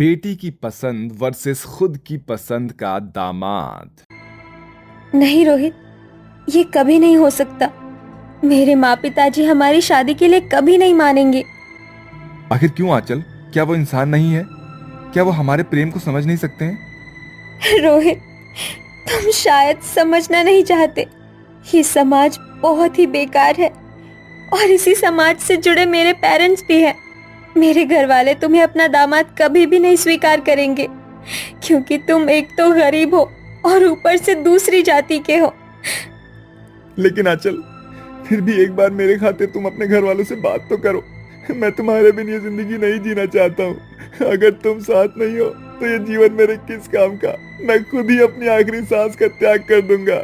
बेटी की पसंद वर्सेस खुद की पसंद का दामाद। नहीं रोहित, ये कभी नहीं हो सकता। मेरे माँ पिताजी हमारी शादी के लिए कभी नहीं मानेंगे। आखिर क्यों आंचल? क्या वो इंसान नहीं है? क्या वो हमारे प्रेम को समझ नहीं सकते हैं? रोहित, तुम शायद समझना नहीं चाहते। ये समाज बहुत ही बेकार है और इसी समाज से जुड़े मेरे पेरेंट्स भी हैं। मेरे घर वाले तुम्हें अपना दामाद कभी भी नहीं स्वीकार करेंगे, क्योंकि तुम एक तो गरीब हो और ऊपर से दूसरी जाति के हो। लेकिन आंचल, फिर भी एक बार मेरे खातिर तुम अपने घर वालों से बात तो करो। मैं तुम्हारे बिना ये जिंदगी नहीं जीना चाहता हूँ। अगर तुम साथ नहीं हो तो ये जीवन मेरे किस काम का? मैं खुद ही अपनी आखिरी सांस का त्याग कर दूंगा।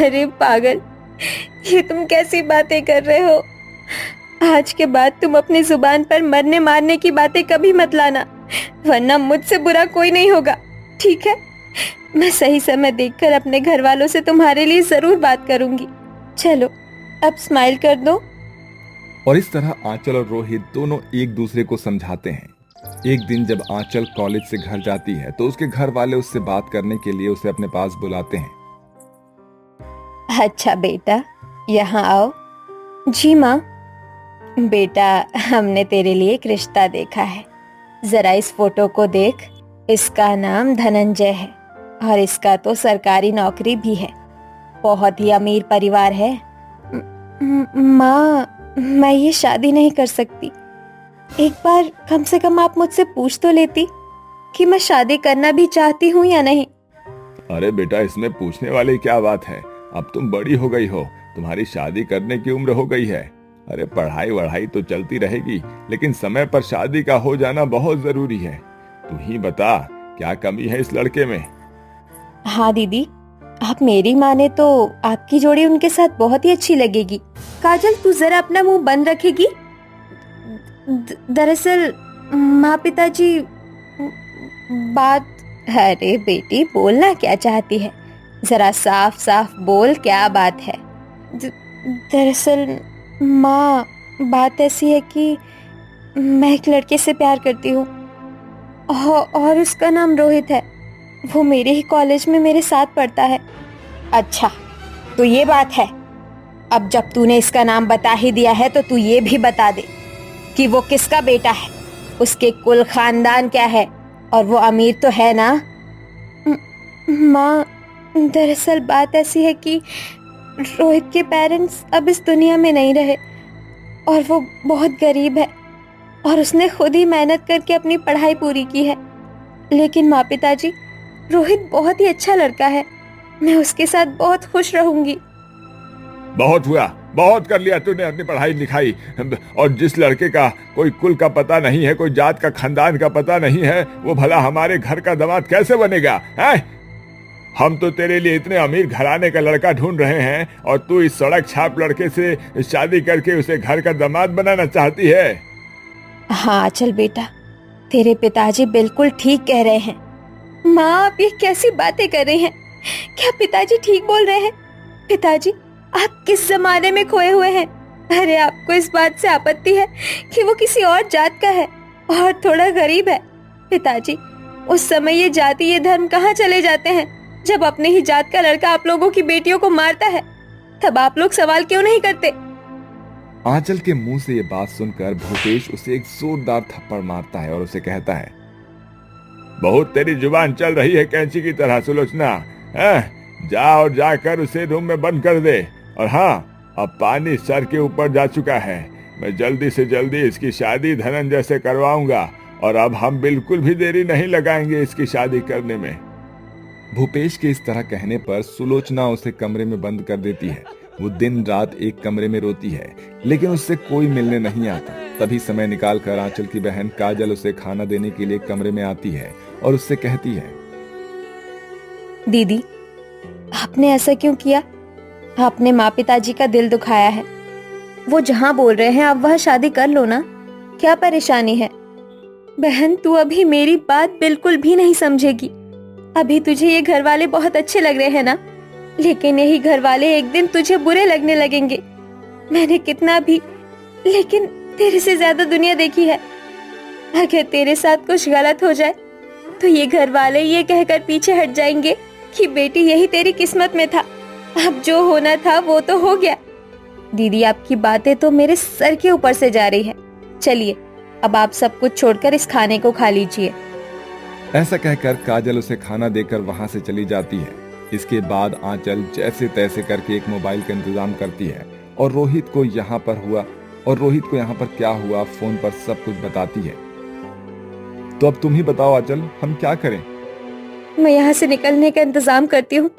अरे पागल, ये तुम कैसी बातें कर रहे हो? आज के बाद तुम अपनी जुबान पर मरने मारने की बातें कभी मत लाना, वरना मुझसे बुरा कोई नहीं होगा। ठीक है, मैं सही समय देखकर अपने घर वालों से तुम्हारे लिए जरूर बात करूंगी। चलो अब स्माइल कर दो। और इस तरह आंचल और रोहित दोनों एक दूसरे को समझाते हैं। एक दिन जब आंचल कॉलेज से घर जाती है तो उसके घर वाले उससे बात करने के लिए उसे अपने पास बुलाते हैं। अच्छा बेटा, यहाँ आओ। जी माँ। बेटा, हमने तेरे लिए एक रिश्ता देखा है। जरा इस फोटो को देख। इसका नाम धनंजय है और इसका तो सरकारी नौकरी भी है। बहुत ही अमीर परिवार है। माँ, मैं ये शादी नहीं कर सकती। एक बार कम से कम आप मुझसे पूछ तो लेती कि मैं शादी करना भी चाहती हूँ या नहीं। अरे बेटा, इसमें पूछने वाली क्या बात है? अब तुम बड़ी हो गई हो, तुम्हारी शादी करने की उम्र हो गई है। अरे पढ़ाई वढ़ाई तो चलती रहेगी, लेकिन समय पर शादी का हो जाना बहुत जरूरी है। तू ही बता, क्या कमी है इस लड़के में? हाँ दीदी, आप मेरी माने तो आपकी जोड़ी उनके साथ बहुत ही अच्छी लगेगी। काजल, तू जरा अपना मुंह बंद रखेगी? दरअसल माँ पिताजी बात। अरे बेटी, बोलना क्या चाहती है? जरा साफ साफ बोल, क्या बात है? दरअसल माँ, बात ऐसी है कि मैं एक लड़के से प्यार करती हूँ और उसका नाम रोहित है। वो मेरे ही कॉलेज में मेरे साथ पढ़ता है। अच्छा, तो ये बात है। अब जब तूने इसका नाम बता ही दिया है तो तू ये भी बता दे कि वो किसका बेटा है, उसके कुल खानदान क्या है, और वो अमीर तो है ना? माँ, दरअसल बात ऐसी है कि रोहित के पेरेंट्स अब इस दुनिया में नहीं रहे और वो बहुत गरीब है और उसने खुद ही मेहनत करके अपनी पढ़ाई पूरी की है। लेकिन माँ पिताजी, रोहित बहुत ही अच्छा लड़का है। मैं उसके साथ बहुत खुश रहूंगी। बहुत हुआ, बहुत कर लिया तूने अपनी पढ़ाई लिखाई। और जिस लड़के का कोई कुल का पता नहीं है, कोई जात का खानदान का पता नहीं है, वो भला हमारे घर का दामाद कैसे बनेगा? है? हम तो तेरे लिए इतने अमीर घराने का लड़का ढूंढ रहे हैं और तू इस सड़क छाप लड़के से शादी करके उसे घर का दामाद बनाना चाहती है। हाँ चल बेटा, तेरे पिताजी बिल्कुल ठीक कह रहे हैं। माँ, आप ये कैसी बातें कर रहे हैं? क्या पिताजी ठीक बोल रहे हैं? पिताजी, आप किस जमाने में खोए हुए हैं? अरे आपको इस बात से आपत्ति है कि वो किसी और जात का है और थोड़ा गरीब है? पिताजी, उस समय ये जाति ये धर्म कहाँ चले जाते हैं? जब अपने ही जात का लड़का आप लोगों की बेटियों को मारता है, तब आप लोग सवाल क्यों नहीं करते? आंचल के मुंह से ये बात सुनकर भूपेश उसे एक जोरदार थप्पड़ मारता है और उसे कहता है, बहुत तेरी जुबान चल रही है कैंची की तरह सुलोचना। जा और जाकर उसे रूम में बंद कर दे। और हाँ, अब पानी सर के ऊपर जा चुका है। मैं जल्दी से जल्दी इसकी शादी धनंजय से करवाऊंगा और अब हम बिल्कुल भी देरी नहीं लगाएंगे इसकी शादी करने में। भूपेश के इस तरह कहने पर सुलोचना उसे कमरे में बंद कर देती है। वो दिन रात एक कमरे में रोती है, लेकिन उससे कोई मिलने नहीं आता। तभी समय निकालकर आंचल की बहन काजल उसे खाना देने के लिए कमरे में आती है और उससे कहती है, दीदी, आपने ऐसा क्यों किया? आपने माँ पिताजी का दिल दुखाया है। वो जहाँ बोल रहे हैं आप वहाँ शादी कर लो ना, क्या परेशानी है? बहन, तू अभी मेरी बात बिल्कुल भी नहीं समझेगी। अभी तुझे ये घर वाले बहुत अच्छे लग रहे हैं ना, लेकिन यही घर वाले एक दिन तुझे बुरे लगने लगेंगे। मैंने कितना भी, लेकिन तेरे से ज्यादा दुनिया देखी है। अगर तेरे साथ कुछ गलत हो जाए तो ये घर वाले ये कहकर पीछे हट जाएंगे कि बेटी यही तेरी किस्मत में था। अब जो होना था वो तो हो गया। दीदी, आपकी बातें तो मेरे सर के ऊपर से जा रही है। चलिए अब आप सब कुछ छोड़कर इस खाने को खा लीजिए। ऐसा कहकर काजल उसे खाना देकर वहां से चली जाती है। इसके बाद आंचल जैसे तैसे करके एक मोबाइल का इंतजाम करती है और रोहित को यहाँ पर क्या हुआ फोन पर सब कुछ बताती है। तो अब तुम ही बताओ आंचल, हम क्या करें? मैं यहाँ से निकलने का इंतजाम करती हूँ,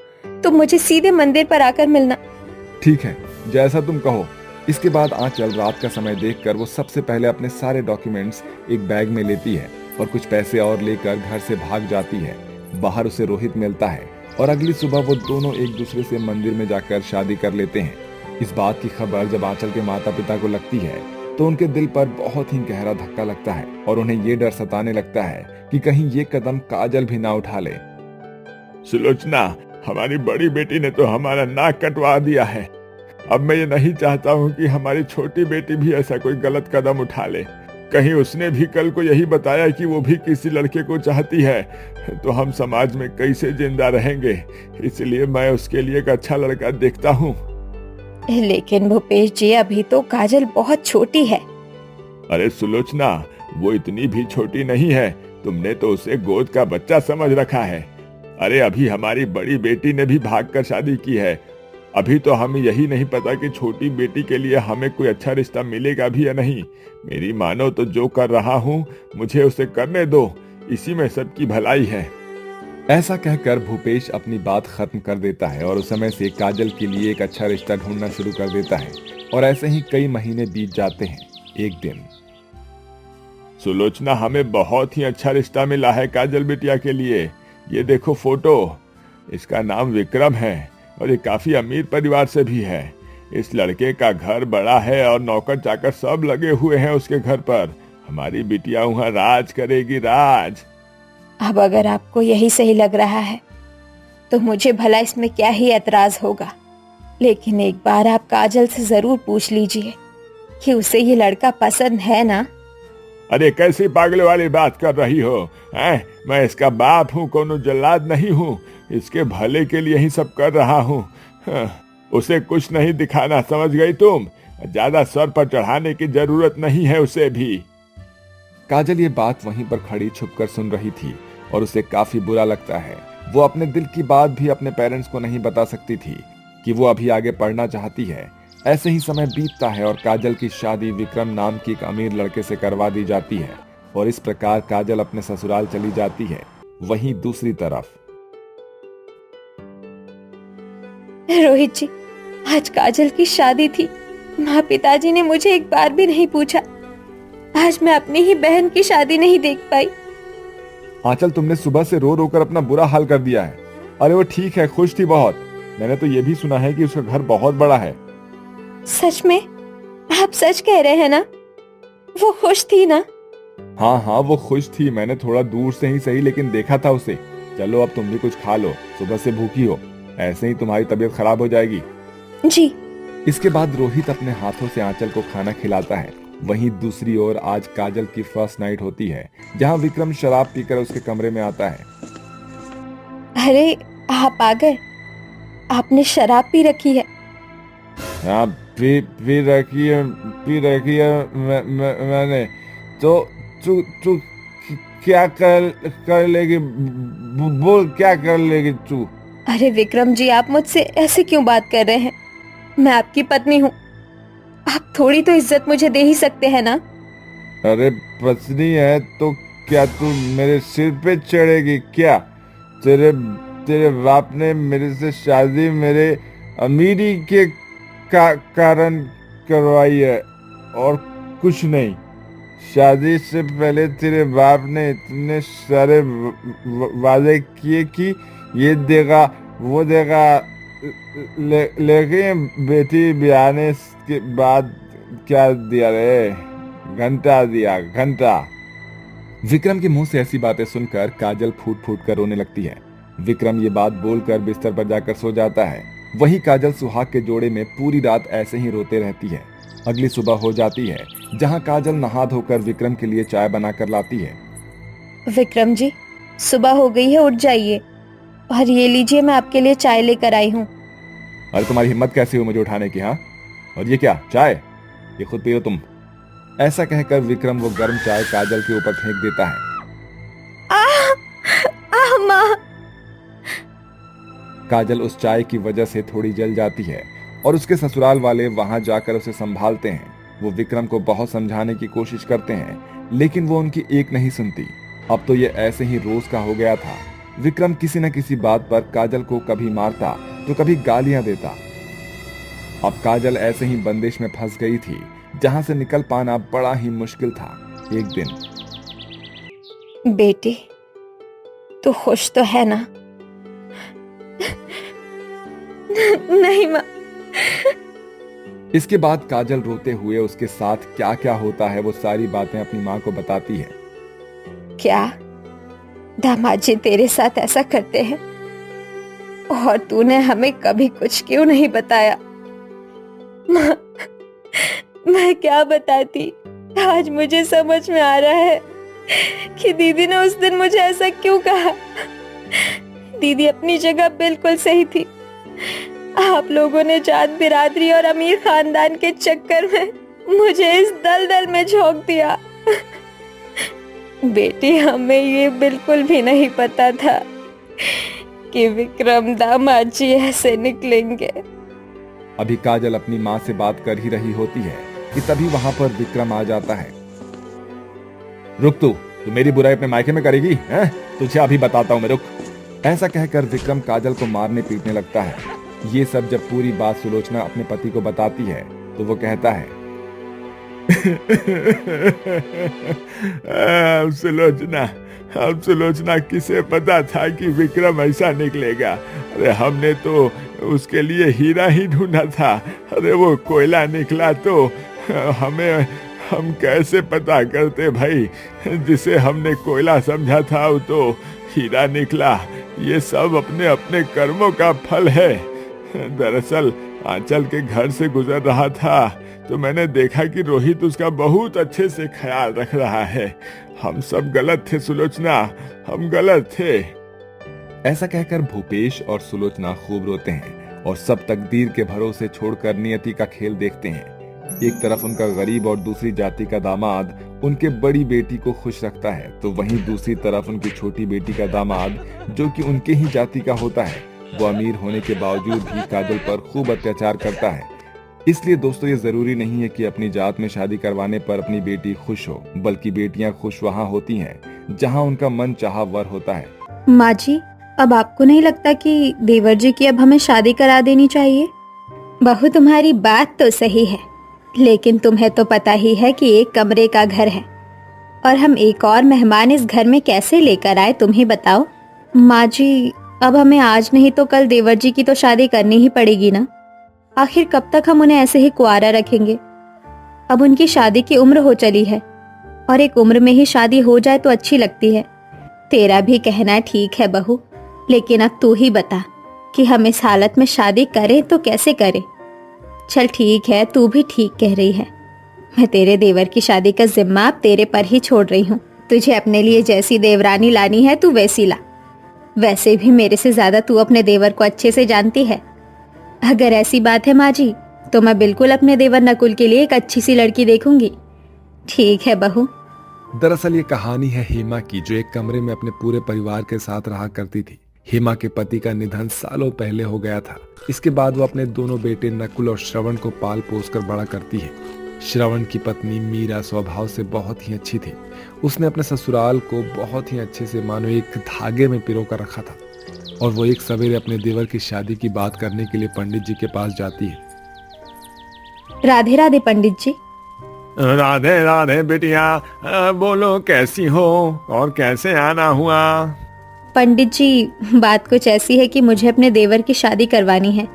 तुम मुझे सीधे मंदिर पर आकर मिलना। ठीक है, जैसा तुम कहो। इसके बाद आंचल रात का समय देखकर वो सबसे पहले अपने सारे डॉक्यूमेंट्स एक बैग में लेती है और कुछ पैसे और लेकर घर से भाग जाती है। बाहर उसे रोहित मिलता है और अगली सुबह वो दोनों एक दूसरे से मंदिर में जाकर शादी कर लेते हैं। इस बात की खबर जब आंचल के माता पिता को लगती है तो उनके दिल पर बहुत ही गहरा धक्का लगता है और उन्हें ये डर सताने लगता है कि कहीं ये कदम काजल भी ना उठा ले। सुलोचना, हमारी बड़ी बेटी ने तो हमारा नाक कटवा दिया है। अब मैं ये नहीं चाहता हूँ कि हमारी छोटी बेटी भी ऐसा कोई गलत कदम उठा ले। कहीं उसने भी कल को यही बताया कि वो भी किसी लड़के को चाहती है तो हम समाज में कैसे जिंदा रहेंगे। इसलिए मैं उसके लिए एक अच्छा लड़का देखता हूँ। लेकिन भूपेश जी, अभी तो काजल बहुत छोटी है। अरे सुलोचना, वो इतनी भी छोटी नहीं है। तुमने तो उसे गोद का बच्चा समझ रखा है। अरे अभी हमारी बड़ी बेटी ने भी भागकर शादी की है। अभी तो हमें यही नहीं पता कि छोटी बेटी के लिए हमें कोई अच्छा रिश्ता मिलेगा भी या नहीं। मेरी मानो तो जो कर रहा हूँ मुझे उसे करने दो, इसी में सबकी भलाई है। ऐसा कहकर भूपेश अपनी बात खत्म कर देता है और उस समय से काजल के लिए एक अच्छा रिश्ता ढूंढना शुरू कर देता है। और ऐसे ही कई महीने बीत जाते हैं। एक दिन, सुलोचना, हमें बहुत ही अच्छा रिश्ता मिला है काजल बिटिया के लिए। ये देखो फोटो, इसका नाम विक्रम है और ये काफी अमीर परिवार से भी है। इस लड़के का घर बड़ा है और नौकर चाकर सब लगे हुए हैं उसके घर पर। हमारी बिटिया वहां राज करेगी, राज। अब अगर आपको यही सही लग रहा है तो मुझे भला इसमें क्या ही एतराज होगा। लेकिन एक बार आप काजल से जरूर पूछ लीजिए कि उसे ये लड़का पसंद है ना। अरे कैसी पागल वाली बात कर रही हो हैं? मैं इसका बाप हूँ, कोनो जल्लाद नहीं हूँ। इसके भले के लिए ही सब कर रहा हूँ। उसे कुछ नहीं दिखाना, समझ गई तुम? ज्यादा सर पर चढ़ाने की जरूरत नहीं है उसे भी। काजल ये बात वहीं पर खड़ी छुपकर सुन रही थी और उसे काफी बुरा लगता है। वो अपने दिल की बात भी अपने पेरेंट्स को नहीं बता सकती थी कि वो अभी आगे पढ़ना चाहती है। ऐसे ही समय बीतता है और काजल की शादी विक्रम नाम की एक अमीर लड़के से करवा दी जाती है और इस प्रकार काजल अपने ससुराल चली जाती है। वहीं दूसरी तरफ, रोहित जी, आज काजल की शादी थी। माँ पिताजी ने मुझे एक बार भी नहीं पूछा। आज मैं अपनी ही बहन की शादी नहीं देख पाई। आंचल, तुमने सुबह से रो रो कर अपना बुरा हाल कर दिया है। अरे वो ठीक है, खुश थी बहुत। मैंने तो ये भी सुना है कि उसका घर बहुत बड़ा है। सच में? आप सच कह रहे हैं ना? वो खुश थी ना? हाँ हाँ, वो खुश थी। मैंने थोड़ा दूर से ही सही लेकिन देखा था उसे। चलो अब तुम भी कुछ खा लो, सुबह से भूखी हो। ऐसे ही तुम्हारी तबीयत खराब हो जाएगी। जी। इसके बाद रोहित अपने हाथों से आंचल को खाना खिलाता है। वहीं दूसरी ओर आज काजल की फर्स्ट नाइट होती है, जहां विक्रम शराब पीकर उसके कमरे में आता है। अरे आप आ गए। आपने शराब पी रखी है? हाँ, पी रखी है मैंने। तो तू क्या कर लेगी? बोल, क्या कर लेगी तू? अरे विक्रम जी, आप मुझसे ऐसे क्यों बात कर रहे हैं? मैं आपकी पत्नी हूँ। आप थोड़ी तो इज्जत मुझे दे ही सकते हैं ना। अरे पत्नी है तो क्या तू मेरे सिर पे चढ़ेगी क्या? तेरे बाप ने मेरे से शादी मेरे अमीरी के कारण करवाई है और कुछ नहीं। शादी से पहले तेरे बाप ने इतने सारे वादे किए कि ये देगा वो देगा, लेकिन बेटी ब्याहने के बाद क्या दिया रे? घंटा दिया, घंटा। विक्रम के मुंह से ऐसी बातें सुनकर काजल फूट फूट कर रोने लगती है। विक्रम ये बात बोलकर बिस्तर पर जाकर सो जाता है। वहीं काजल सुहाग के जोड़े में पूरी रात ऐसे ही रोते रहती है। अगली सुबह हो जाती है, जहां काजल नहा धोकर विक्रम के लिए चाय बनाकर लाती है। विक्रम जी, सुबह हो गई है, उठ जाइए और ये लीजिए, मैं आपके लिए चाय लेकर आई हूँ। अरे तुम्हारी हिम्मत कैसी हुई मुझे उठाने की? हाँ, और ये क्या चाय? ये खुद पियो तुम। ऐसा कहकर विक्रम वो गर्म चाय काजल के ऊपर फेंक देता है। माँ। काजल उस चाय की वजह से थोड़ी जल जाती है और उसके ससुराल वाले वहां जाकर उसे संभालते हैं। वो विक्रम को बहुत समझाने की कोशिश करते हैं, लेकिन वो उनकी एक नहीं सुनती। अब तो ये ऐसे ही रोज का हो गया था। विक्रम किसी न किसी बात पर काजल को कभी मारता तो कभी गालियां देता। अब काजल ऐसे ही बंदिश में फंस गई थी, जहां से निकल पाना बड़ा ही मुश्किल था। एक दिन, बेटी, तू खुश तो है ना? नहीं माँ। इसके बाद काजल रोते हुए उसके साथ क्या क्या होता है वो सारी बातें अपनी माँ को बताती है। क्या दामाद जी तेरे साथ ऐसा करते हैं और तूने हमें कभी कुछ क्यों नहीं बताया? माँ, मैं क्या बताती? आज मुझे समझ में आ रहा है कि दीदी ने उस दिन मुझे ऐसा क्यों कहा। दीदी अपनी जगह बिल्कुल सही थी। आप लोगों ने जात बिरादरी और अमीर खानदान के चक्कर में मुझे इस दलदल में झोंक दिया। बेटी, हमें ये बिल्कुल भी नहीं पता था कि विक्रम दामाद जी ऐसे निकलेंगे। अभी काजल अपनी माँ से बात कर ही रही होती है कि तभी वहां पर विक्रम आ जाता है। रुक, तू मेरी बुराई अपने मायके में करेगी हैं? तुझे अभी बताता हूँ मैं, रुक। ऐसा कहकर विक्रम काजल को मारने पीटने लगता है। ये सब जब पूरी बात सुलोचना अपने पति को बताती है तो वो कहता है, अब सुलोचना किसे पता था कि विक्रम ऐसा निकलेगा? अरे हमने तो उसके लिए हीरा ही ढूंढा था। अरे वो कोयला निकला तो हम कैसे पता करते भाई? जिसे हमने कोयला समझा था वो तो हीरा निकला। ये सब अपने अपने कर्मों का फल है। दरअसल आंचल के घर से गुजर रहा था तो मैंने देखा कि रोहित उसका बहुत अच्छे से ख्याल रख रहा है। हम सब गलत थे सुलोचना, हम गलत थे। ऐसा कहकर भूपेश और सुलोचना खूब रोते हैं और सब तकदीर के भरोसे छोड़कर नियति का खेल देखते हैं। एक तरफ उनका गरीब और दूसरी जाति का दामाद उनके बड़ी बेटी को खुश रखता है, तो वहीं दूसरी तरफ उनकी छोटी बेटी का दामाद, जो कि उनके ही जाति का होता है, वो अमीर होने के बावजूद भी काजल पर खूब अत्याचार करता है। इसलिए दोस्तों, ये जरूरी नहीं है कि अपनी जात में शादी करवाने पर अपनी बेटी खुश हो, बल्कि बेटियां खुश वहाँ होती हैं जहाँ उनका मन चाहा वर होता है। माँ जी, अब आपको नहीं लगता कि देवर जी की अब हमें शादी करा देनी चाहिए? बहू, तुम्हारी बात तो सही है, लेकिन तुम्हें तो पता ही है कि एक कमरे का घर है और हम एक और मेहमान इस घर में कैसे लेकर आए, तुम ही बताओ। माँ जी, अब हमें आज नहीं तो कल देवर जी की तो शादी करनी ही पड़ेगी ना। आखिर कब तक हम उन्हें ऐसे ही कुआरा रखेंगे? अब उनकी शादी की उम्र हो चली है और एक उम्र में ही शादी हो जाए तो अच्छी लगती है। तेरा भी कहना ठीक है बहू, लेकिन अब तू ही बता कि हम इस हालत में शादी करें तो कैसे करें? चल ठीक है, तू भी ठीक कह रही है। मैं तेरे देवर की शादी का जिम्मा अब तेरे पर ही छोड़ रही हूँ। तुझे अपने लिए जैसी देवरानी लानी है तू वैसी ला। वैसे भी मेरे से ज्यादा तू अपने देवर को अच्छे से जानती है। अगर ऐसी बात है माँ जी, तो मैं बिल्कुल अपने देवर नकुल के लिए एक अच्छी सी लड़की देखूंगी। ठीक है बहू। दरअसल ये कहानी है हेमा की, जो एक कमरे में अपने पूरे परिवार के साथ रहा करती थी। हेमा के पति का निधन सालों पहले हो गया था। इसके बाद वो अपने दोनों बेटे नकुल और श्रवण को पाल पोस कर बड़ा करती है। श्रवण की पत्नी मीरा स्वभाव से बहुत ही अच्छी थी। उसने अपने ससुराल को बहुत ही अच्छे से मानो एक धागे में पिरो कर रखा था और वो एक सवेरे अपने देवर की शादी की बात करने के लिए पंडित जी के पास जाती है। राधे राधे पंडित जी। राधे राधे बिटिया, बोलो कैसी हो और कैसे आना हुआ? पंडित जी, बात कुछ ऐसी है कि मुझे अपने देवर की शादी करवानी है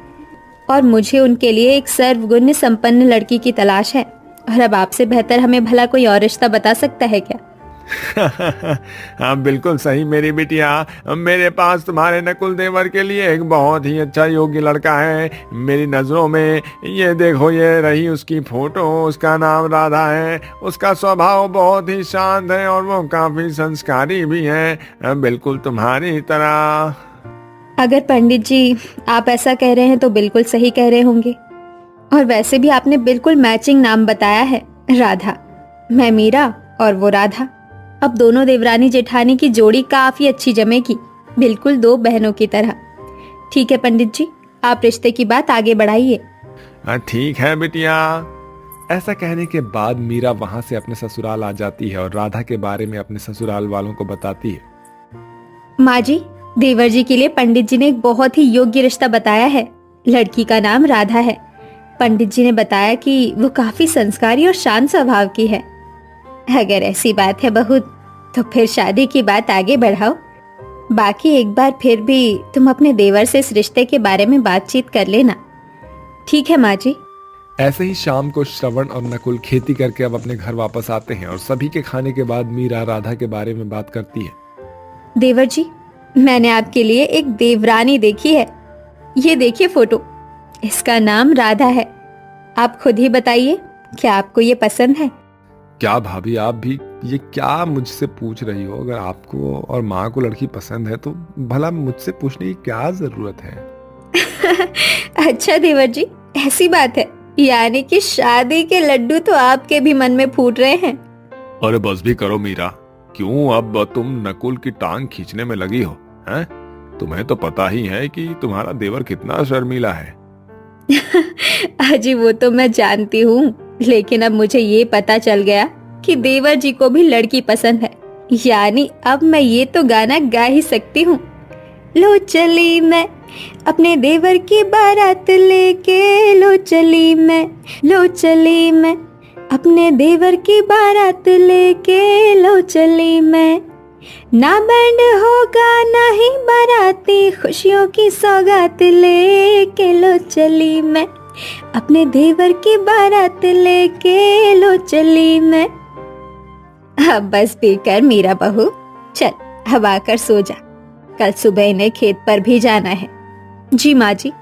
और मुझे उनके लिए एक सर्वगुण संपन्न लड़की की तलाश है, और अब आपसे बेहतर हमें भला कोई और रिश्ता बता सकता है क्या? हाँ बिल्कुल सही मेरी बिटिया, मेरे पास तुम्हारे नकुल देवर के लिए एक बहुत ही अच्छा योग्य लड़का है मेरी नजरों में। ये देखो, ये रही उसकी फोटो, उसका नाम राधा है। उसका स्वभाव बहुत ही शांत है और वो काफी संस्कारी भी है, बिल्कुल तुम्हारी तरह। अगर पंडित जी आप ऐसा कह रहे हैं तो बिल्कुल सही कह रहे होंगे। और वैसे भी आपने बिल्कुल मैचिंग नाम बताया है, राधा। मैं मीरा और वो राधा। अब दोनों देवरानी जेठानी की जोड़ी काफी अच्छी जमेगी, बिल्कुल दो बहनों की तरह। ठीक है पंडित जी, आप रिश्ते की बात आगे बढ़ाइए। ठीक है बिटिया। ऐसा कहने के बाद मीरा वहां से अपने ससुराल आ जाती है और राधा के बारे में अपने ससुराल वालों को बताती है। माँ जी, देवर जी के लिए पंडित जी ने एक बहुत ही योग्य रिश्ता बताया है। लड़की का नाम राधा है। पंडित जी ने बताया कि वो काफी संस्कारी और शांत स्वभाव की है। अगर ऐसी बात है बहू, तो फिर शादी की बात आगे बढ़ाओ। बाकी एक बार फिर भी तुम अपने देवर से इस रिश्ते के बारे में बातचीत कर लेना। ठीक है माँ जी। ऐसे ही शाम को श्रवण और नकुल खेती करके अब अपने घर वापस आते हैं और सभी के खाने के बाद मीरा राधा के बारे में बात करती है। देवर जी, मैंने आपके लिए एक देवरानी देखी है। ये देखिए फोटो, इसका नाम राधा है। आप खुद ही बताइए, क्या आपको ये पसंद है? क्या भाभी, आप भी ये क्या मुझसे पूछ रही हो? अगर आपको और माँ को लड़की पसंद है तो भला मुझसे पूछने की क्या जरूरत है? अच्छा देवर जी, ऐसी बात है, यानी कि शादी के लड्डू तो आपके भी मन में फूट रहे हैं। अरे बस भी करो मीरा, क्यों अब तुम नकुल की टांग खींचने में लगी हो? हैं? तुम्हें तो पता ही है कि तुम्हारा देवर कितना शर्मीला है। अजी वो तो मैं जानती हूँ, लेकिन अब मुझे ये पता चल गया कि देवर जी को भी लड़की पसंद है। यानी अब मैं ये तो गाना गा ही सकती हूँ। लो चली मैं अपने देवर की बारात लेके, लो चली मैं अपने देवर की बारात लेके, लो चली मैं। ना बैंड होगा ना ही बाराती, खुशियों की सौगात लेके, लो चली मैं अपने देवर की बारात लेके, लो चली मैं। अब बस बेकर मीरा बहू, चल अब आकर सो जा, कल सुबह इन्हें खेत पर भी जाना है। जी माँ जी।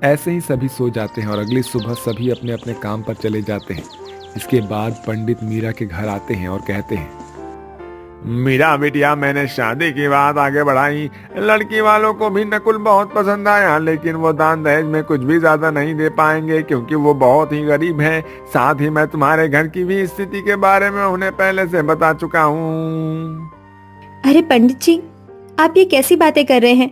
ऐसे ही सभी सो जाते हैं और अगली सुबह सभी अपने अपने काम पर चले जाते हैं। इसके बाद पंडित मीरा के घर आते हैं और कहते हैं, मीरा बिटिया, मैंने शादी की बात आगे बढ़ाई। लड़की वालों को भी नकुल बहुत पसंद आया, लेकिन वो दान दहेज में कुछ भी ज्यादा नहीं दे पाएंगे क्योंकि वो बहुत ही गरीब हैं। साथ ही मैं तुम्हारे घर की भी स्थिति के बारे में उन्हें पहले से बता चुका हूँ। अरे पंडित जी, आप ये कैसी बातें कर रहे हैं?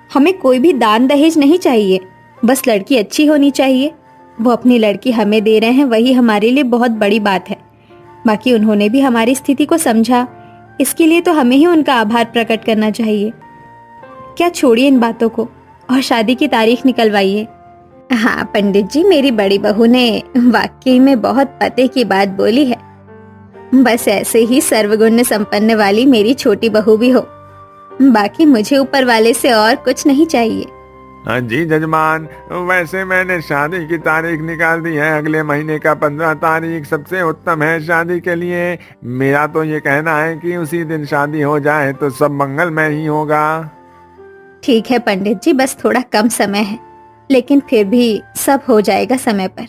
हमें कोई भी दान दहेज नहीं चाहिए, बस लड़की अच्छी होनी चाहिए। वो अपनी लड़की हमें दे रहे हैं, वही हमारे लिए बहुत बड़ी बात है। बाकी उन्होंने भी हमारी स्थिति को समझा, इसके लिए तो हमें ही उनका आभार प्रकट करना चाहिए। क्या छोड़िए इन बातों को और शादी की तारीख निकलवाइए। हाँ पंडित जी, मेरी बड़ी बहू ने वाकई में बहुत पते की बात बोली है। बस ऐसे ही सर्वगुण संपन्न वाली मेरी छोटी बहू भी हो, बाकी मुझे ऊपर वाले से और कुछ नहीं चाहिए। हाँ जी जजमान, वैसे मैंने शादी की तारीख निकाल दी है। अगले महीने का 15 तारीख सबसे उत्तम है शादी के लिए। मेरा तो ये कहना है कि उसी दिन शादी हो जाए तो सब मंगलमय ही होगा। ठीक है पंडित जी, बस थोड़ा कम समय है, लेकिन फिर भी सब हो जाएगा समय पर।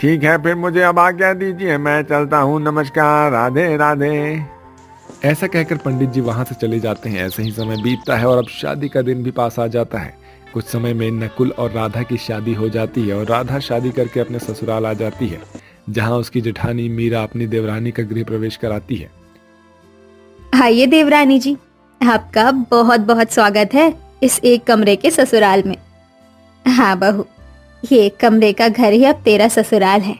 ठीक है, फिर मुझे अब आज्ञा दीजिए, मैं चलता हूँ। नमस्कार, राधे राधे। ऐसा कहकर पंडित जी वहां से चले जाते हैं। ऐसे ही समय बीतता है और अब शादी का दिन भी पास आ जाता है। कुछ समय में नकुल और राधा की शादी हो जाती है और राधा शादी करके अपने ससुराल आ जाती है, जहां उसकी जेठानी मीरा अपनी देवरानी का गृह प्रवेश कराती है। आइए देवरानी जी, आपका बहुत बहुत स्वागत है इस एक कमरे के ससुराल में। हाँ बहू, ये एक कमरे का घर ही अब तेरा ससुराल है,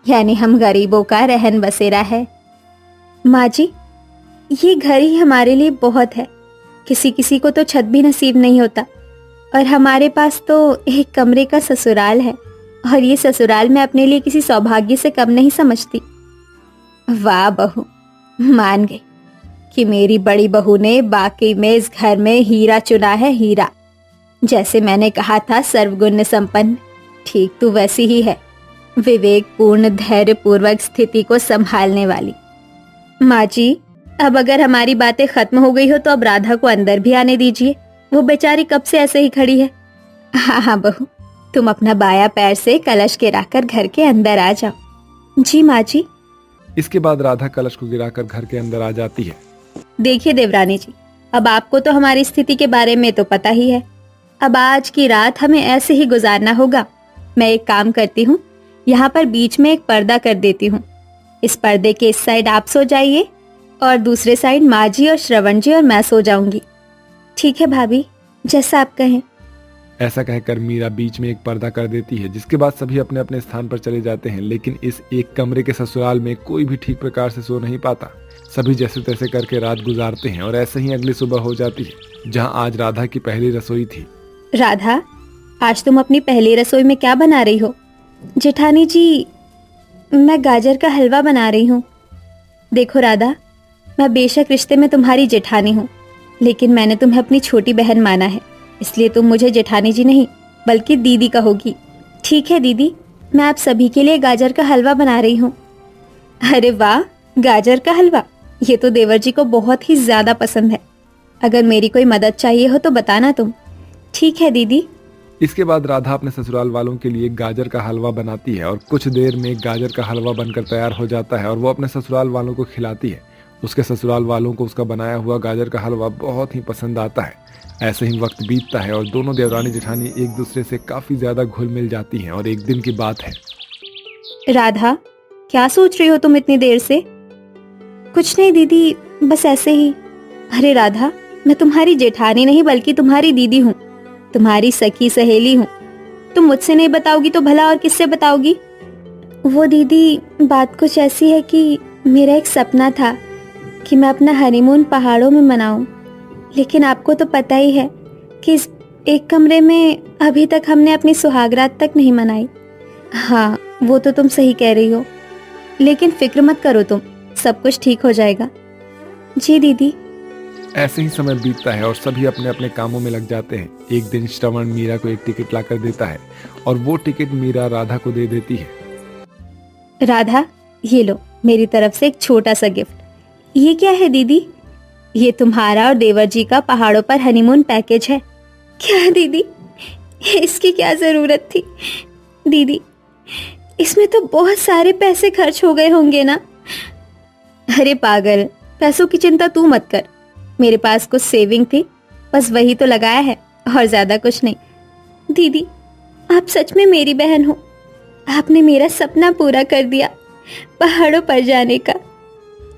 यानी हम गरीबों का रहन बसेरा है। माँ जी, ये घर ही हमारे लिए बहुत है। किसी किसी को तो छत भी नसीब नहीं होता, और हमारे पास तो एक कमरे का ससुराल है, और ये ससुराल मैं अपने लिए किसी सौभाग्य से कम नहीं समझती। वाह बहू, मान गई कि मेरी बड़ी बहू ने वाकई में इस घर में हीरा चुना है, हीरा। जैसे मैंने कहा था, सर्वगुण संपन्न, ठीक तो वैसी ही है, विवेक पूर्ण, धैर्य पूर्वक स्थिति को संभालने वाली। माँ जी, अब अगर हमारी बातें खत्म हो गई हो तो अब राधा को अंदर भी आने दीजिए। वो बेचारी कब से ऐसे ही खड़ी है। हाँ हाँ बहू, तुम अपना बाया पैर से कलश गिराकर घर के अंदर आ जाओ। जी माँ जी। इसके बाद राधा कलश को गिराकर घर के अंदर आ जाती है। देखिए देवरानी जी, अब आपको तो हमारी स्थिति के बारे में तो पता ही है। अब आज की रात हमें ऐसे ही गुजारना होगा। मैं एक काम करती हूँ, यहाँ पर बीच में एक पर्दा कर देती हूँ। इस पर्दे के इस साइड आप सो जाइए और दूसरे साइड माँ जी और श्रवण जी और मैं सो जाऊंगी। ठीक है भाभी, जैसा आप कहें। ऐसा कहकर मीरा बीच में एक पर्दा कर देती है, जिसके बाद सभी अपने अपने स्थान पर चले जाते हैं। लेकिन इस एक कमरे के ससुराल में कोई भी ठीक प्रकार से सो नहीं पाता। सभी जैसे तैसे करके रात गुजारते हैं और ऐसे ही अगली सुबह हो जाती है, जहाँ आज राधा की पहली रसोई थी। राधा, आज तुम अपनी पहली रसोई में क्या बना रही हो? जेठानी जी, मैं गाजर का हलवा बना रही हूँ। देखो राधा, मैं बेशक रिश्ते में तुम्हारी जेठानी हूँ, लेकिन मैंने तुम्हें अपनी छोटी बहन माना है, इसलिए तुम मुझे जेठानी जी नहीं बल्कि दीदी कहोगी। ठीक है दीदी, मैं आप सभी के लिए गाजर का हलवा बना रही हूँ। अरे वाह, गाजर का हलवा, ये तो देवर जी को बहुत ही ज्यादा पसंद है। अगर मेरी कोई मदद चाहिए हो तो बताना तुम। ठीक है दीदी। इसके बाद राधा अपने ससुराल वालों के लिए गाजर का हलवा बनाती है और कुछ देर में गाजर का हलवा बनकर तैयार हो जाता है और वो अपने ससुराल वालों को खिलाती है। उसके ससुराल वालों को उसका बनाया हुआ गाजर का हलवा बहुत ही पसंद आता है। ऐसे ही वक्त बीतता है और दोनों देवरानी जेठानी एक दूसरे से काफी ज्यादा घुल मिल जाती हैं। और एक दिन की बात है। राधा, क्या सोच रही हो तुम इतनी देर से? कुछ नहीं दीदी, बस ऐसे ही। अरे राधा, मैं तुम्हारी जेठानी नहीं बल्कि तुम्हारी दीदी हूँ, तुम्हारी सखी सहेली हूँ। तुम मुझसे नहीं बताओगी तो भला और किससे बताओगी? वो दीदी, बात कुछ ऐसी है कि मेरा एक सपना था कि मैं अपना हनीमून पहाड़ों में मनाऊं, लेकिन आपको तो पता ही है कि इस एक कमरे में अभी तक हमने अपनी सुहागरात तक नहीं मनाई। हाँ, वो तो तुम सही कह रही हो, लेकिन फिक्र मत करो तुम, सब कुछ ठीक हो जाएगा। जी दीदी। ऐसे ही समय बीतता है और सभी अपने अपने कामों में लग जाते हैं। एक दिन श्रवण मीरा को एक टिकट लाकर देता है और वो टिकट मीरा राधा को दे देती है। राधा, ये लो मेरी तरफ से एक छोटा सा गिफ्ट। ये क्या है दीदी? ये तुम्हारा और देवर जी का पहाड़ों पर हनीमून पैकेज है। क्या दीदी, इसकी क्या जरूरत थी? दीदी, इसमें तो बहुत सारे पैसे खर्च हो गए होंगे ना? अरे पागल, पैसों की चिंता तू मत कर, मेरे पास कुछ सेविंग थी, बस वही तो लगाया है और ज्यादा कुछ नहीं। दीदी, आप सच में मेरी बहन हो। आपने मेरा सपना पूरा कर दिया, पहाड़ों पर जाने का।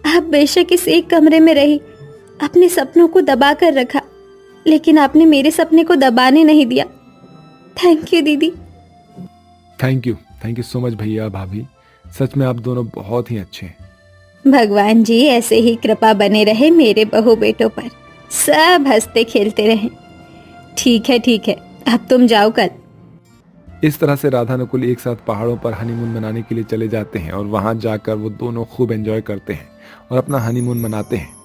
आप बेशक इस एक कमरे में रही, अपने सपनों को दबा कर रखा, लेकिन आपने मेरे सपने को दबाने नहीं दिया। थैंक यू दीदी। थैंक यू सो मच भैया भाभी, सच में आप दोनों बहुत ही अच्छे हैं। भगवान जी ऐसे ही कृपा बने रहे मेरे बहू बेटों पर, सब हंसते खेलते रहें। ठीक है, अब तुम जाओ कल। इस तरह से राधा नकुल एक साथ पहाड़ों पर हनीमून मनाने के लिए चले जाते हैं और वहां जाकर वो दोनों खूब एंजॉय करते हैं और अपना हनीमून मनाते हैं।